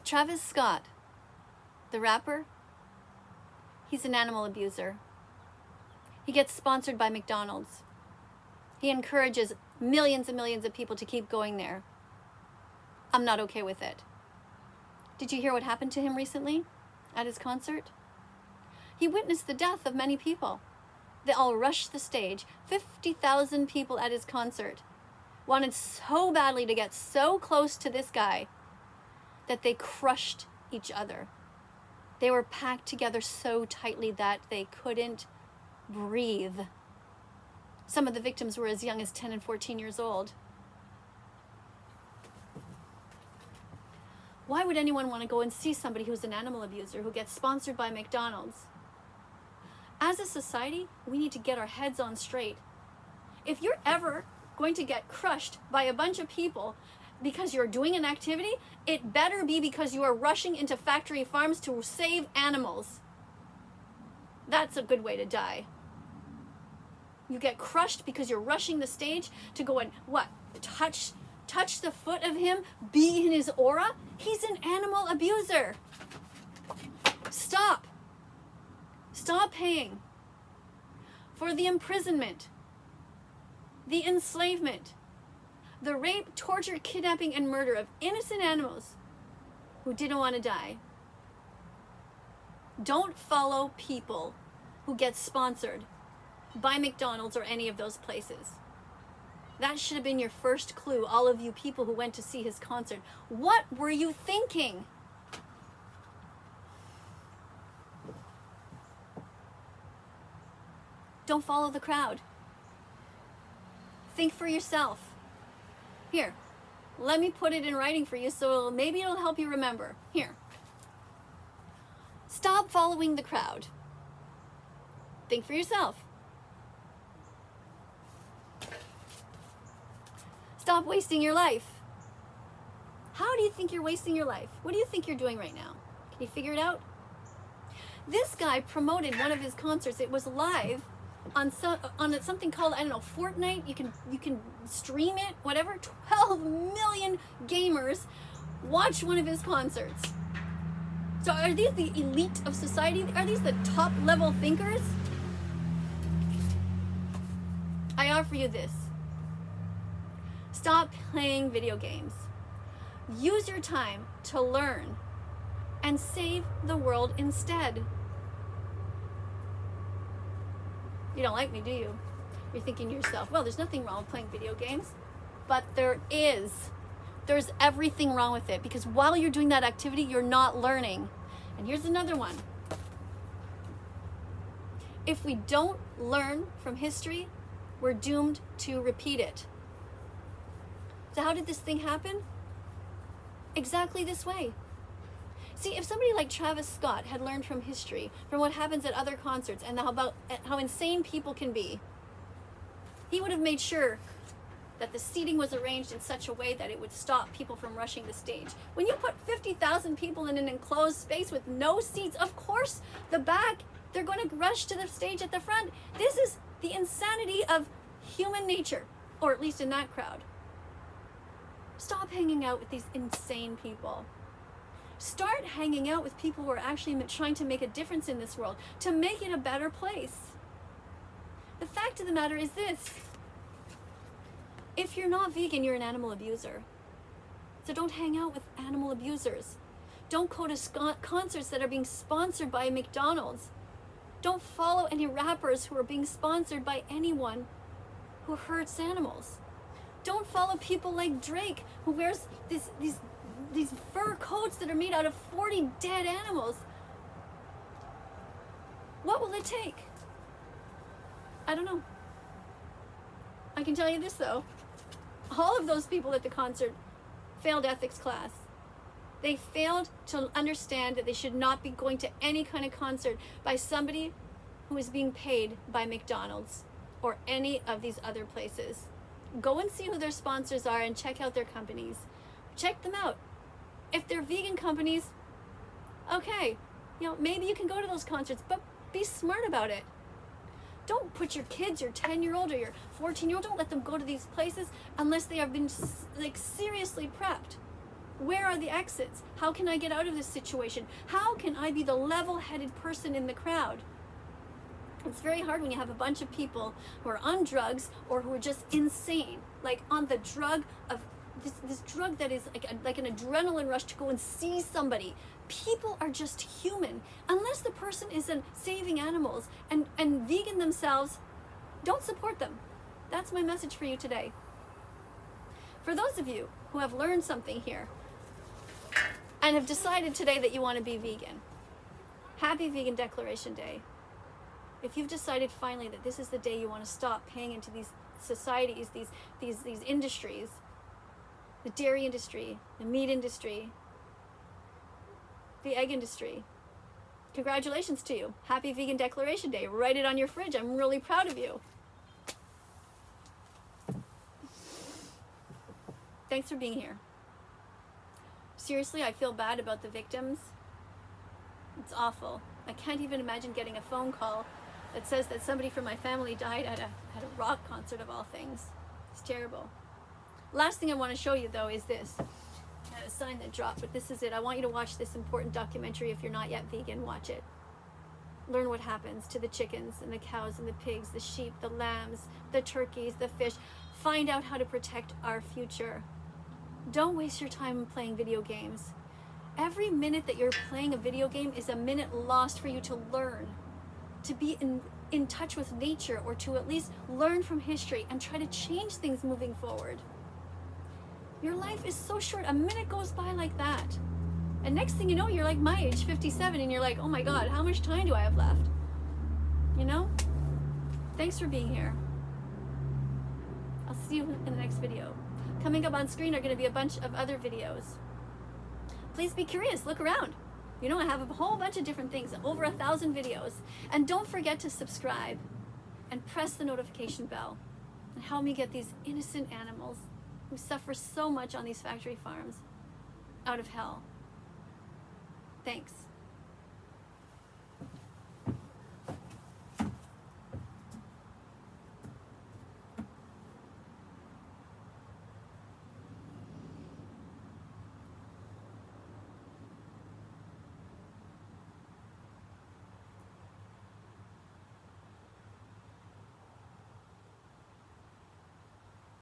Travis Scott, the rapper, he's an animal abuser. He gets sponsored by McDonald's. He encourages millions and millions of people to keep going there. I'm not okay with it. Did you hear what happened to him recently at his concert? He witnessed the death of many people. They all rushed the stage. 50,000 people at his concert wanted so badly to get so close to this guy that they crushed each other. They were packed together so tightly that they couldn't breathe. Some of the victims were as young as 10 and 14 years old. Why would anyone want to go and see somebody who's an animal abuser, who gets sponsored by McDonald's? As a society, we need to get our heads on straight. If you're ever going to get crushed by a bunch of people because you're doing an activity, it better be because you are rushing into factory farms to save animals. That's a good way to die. You get crushed because you're rushing the stage to go and touch the foot of him, be in his aura. He's an animal abuser. Stop paying for the imprisonment, the enslavement, the rape, torture, kidnapping, and murder of innocent animals who didn't want to die. Don't follow people who get sponsored by McDonald's or any of those places. That should have been your first clue, all of you people who went to see his concert. What were you thinking? Don't follow the crowd. Think for yourself. Here, let me put it in writing for you so maybe it'll help you remember. Here. Stop following the crowd. Think for yourself. Stop wasting your life. How do you think you're wasting your life? What do you think you're doing right now? Can you figure it out? This guy promoted one of his concerts. It was live on something called, I don't know, Fortnite. You can stream it, whatever. 12 million gamers watch one of his concerts. So are these the elite of society? Are these the top level thinkers? I offer you this. Stop playing video games. Use your time to learn and save the world instead. You don't like me, do you? You're thinking to yourself, well, there's nothing wrong with playing video games. But there is. There's everything wrong with it, because while you're doing that activity, you're not learning. And here's another one. If we don't learn from history, we're doomed to repeat it. So how did this thing happen? Exactly this way. See, if somebody like Travis Scott had learned from history, from what happens at other concerts, and how insane people can be, he would have made sure that the seating was arranged in such a way that it would stop people from rushing the stage. When you put 50,000 people in an enclosed space with no seats, of course, the back, they're going to rush to the stage at the front. This is the insanity of human nature, or at least in that crowd. Stop hanging out with these insane people. Start hanging out with people who are actually trying to make a difference in this world, to make it a better place. The fact of the matter is this. If you're not vegan, you're an animal abuser. So don't hang out with animal abusers. Don't go to concerts that are being sponsored by McDonald's. Don't follow any rappers who are being sponsored by anyone who hurts animals. Don't follow people like Drake, who wears these fur coats that are made out of 40 dead animals. What will it take? I don't know. I can tell you this though. All of those people at the concert failed ethics class. They failed to understand that they should not be going to any kind of concert by somebody who is being paid by McDonald's or any of these other places. Go and see who their sponsors are and check out their companies. Check them out. If they're vegan companies, okay, maybe you can go to those concerts, but be smart about it. Don't put your kids, your 10-year-old or your 14-year-old, don't let them go to these places unless they have been seriously prepped. Where are the exits? How can I get out of this situation? How can I be the level-headed person in the crowd? It's very hard when you have a bunch of people who are on drugs or who are just insane, like on the drug of this drug that is like an adrenaline rush to go and see somebody. People are just human. Unless the person isn't saving animals and vegan themselves, don't support them. That's my message for you today. For those of you who have learned something here and have decided today that you want to be vegan, happy Vegan Declaration Day. If you've decided finally that this is the day you want to stop paying into these societies, these industries, the dairy industry, the meat industry, the egg industry, congratulations to you. Happy Vegan Declaration Day. Write it on your fridge. I'm really proud of you. Thanks for being here. Seriously, I feel bad about the victims. It's awful. I can't even imagine getting a phone call that says that somebody from my family died at a rock concert of all things. It's terrible. Last thing I want to show you though is this. I had a sign that dropped, but this is it. I want you to watch this important documentary. If you're not yet vegan, watch it. Learn what happens to the chickens and the cows and the pigs, the sheep, the lambs, the turkeys, the fish. Find out how to protect our future. Don't waste your time playing video games. Every minute that you're playing a video game is a minute lost for you to learn, to be in touch with nature, or to at least learn from history and try to change things moving forward. Your life is so short. A minute goes by like that. And next thing you know, you're like my age, 57, and you're like, oh my God, how much time do I have left? You know? Thanks for being here. I'll see you in the next video. Coming up on screen are going to be a bunch of other videos. Please be curious, look around. You know, I have a whole bunch of different things, over 1,000 videos. And don't forget to subscribe and press the notification bell and help me get these innocent animals who suffer so much on these factory farms out of hell. Thanks.